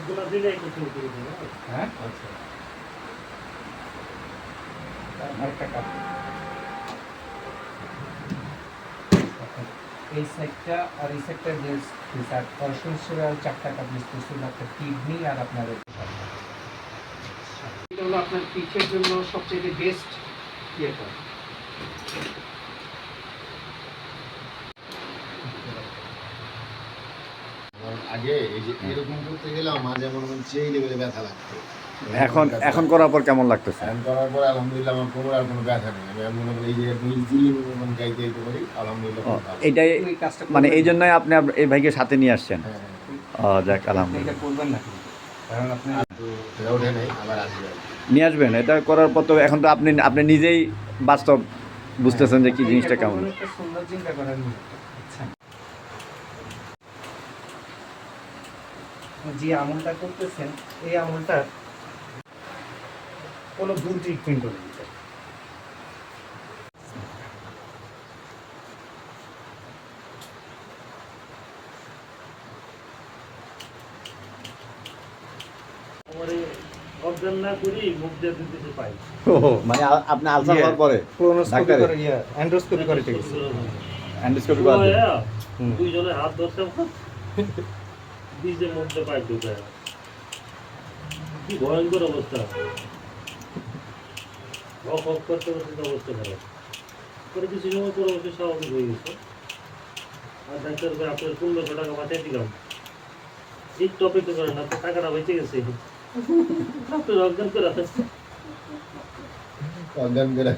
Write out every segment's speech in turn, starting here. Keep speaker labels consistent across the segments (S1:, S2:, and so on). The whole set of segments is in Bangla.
S1: সবগুলো দিলে একটু শুরু করে দেবো।
S2: হ্যাঁ আচ্ছা আরেকটা কাপ এই সাইডটা আর এই সাইডটা যে স্যার পড়াশোনা হিসেবে আর 4টা কাপ ইউজ করছিল আপনার কিডনি আর আপনার এটা হলো আপনার পিঠের জন্য সবচেয়ে বেস্ট ইয়েটা
S3: আগে এই যে এরকম করতে গেলাম মাঝে মনে হচ্ছে এই লেভেলে ব্যথা লাগতো।
S4: এখন করার পর কেমন লাগতেছে?
S3: ধ্যান করার পর আলহামদুলিল্লাহ আমার কোমরে আর কোনো ব্যথা নেই। আমি মনে করি এই যে ইজিলি মুভমেন্ট গাইতে যেতে পারি আলহামদুলিল্লাহ খুব ভালো।
S4: এটাই মানে এই জন্যই আপনি এই ভাইকে সাথে নিয়ে আসছেন।
S3: হ্যাঁ
S4: ও যাক আলহামদুলিল্লাহ।
S2: এটা করবেন না কারণ আপনি
S3: তো সেটা ওঠে নেই আবার আসবে।
S4: নিয়ে আসবেন এটা করার পর তো এখন তো আপনি নিজেই বাস্তব বুঝতেছেন যে কি জিনিসটা কেমন।
S2: একটা সুন্দর চিন্তা করেন আচ্ছা যে আমলটা করতেছেন এই আমলটা কোনো ভুল ট্রিটমেন্ট করে দিতে
S1: আমারে অজ্ঞান না করি মুখ দিয়ে দিতে পাই।
S4: মানে আপনি আলসার হওয়ার পরে
S2: কোলোনোস্কোপি
S4: ডাক্তারে?
S2: করে এন্ডোস্কোপি করে ঠিক আছে
S4: এন্ডোস্কোপি করা যায়?
S1: দুইজনে হাত ধরছে বীজের মধ্যে পাই ঢুকায়। কি ভয়ঙ্কর অবস্থা, অফ করতে করতে তো অবস্থা খারাপ করে। কিছু সময় পর অবশ্যই স্বাভাবিক হয়ে গেছে। আর ডাক্তার ভাই আপনার 1500 টাকা পাঠিয়ে দিলাম, এই টপিক তো করেন আপনার টাকাটা বেঁচে গেছে। আপনার অজ্ঞান করে
S3: অজ্ঞান করে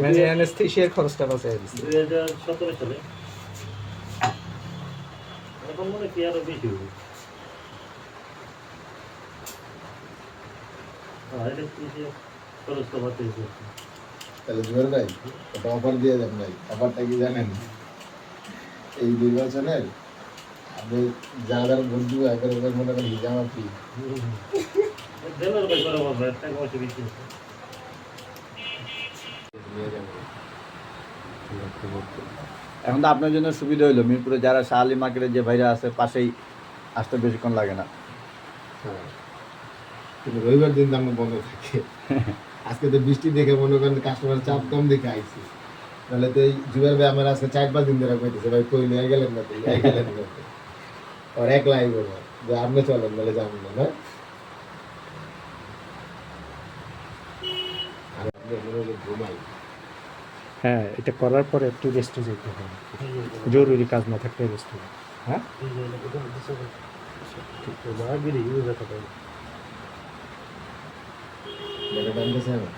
S2: মানে অ্যানেস্থেশিয়ার খরচটা বাঁচায় দিচ্ছে
S1: 2017 সালে। এখন মনে কি আরো বেশি হবে। খরচটা বাঁচিয়ে দিচ্ছে।
S3: তাহলে জোর ভাই একটা অফার দিয়ে দেন ভাই। অফারটা কি জানেন? এই নির্বাচনের আপনি যারা ভোট দিবে একবার মনে করেন হিজামা ফ্রি।
S1: দেবের ভাই করে বলবো একটা বসে বেশি
S4: এখন তো আপনার জন্য সুবিধা হইলো মিরপুরে যারা শাহ আলী মার্কেটে যে ভাইরা আছে পাশেই আসতে বেশিক্ষণ লাগে না।
S3: হ্যাঁ। কিন্তু রবিবার দিন তো আমরা বন্ধ থাকে। আজকে তো বৃষ্টি দেখে মনে করেন কাস্টমার চাপ কম দেখে আইছি। তাহলে তো এই জুবের ভাই আমার আজকে 4-5 দিন ধরে কইতেছে ভাই কই নিয়ে গেলেন না তুই গেলেন না। আর একলাই বলবো যে আপনি চলেন বলে যাবেন না না। আর আপনি মনে হয় ঘুমাই।
S2: হ্যাঁ এটা করার পরে একটু রেস্টে যেতে হবে জরুরি কাজ না থাকলে রেস্ট হবে হ্যাঁ
S1: ঠিক আছে, আগে ইউজ করতে হবে।
S3: এটা টানতেছে না।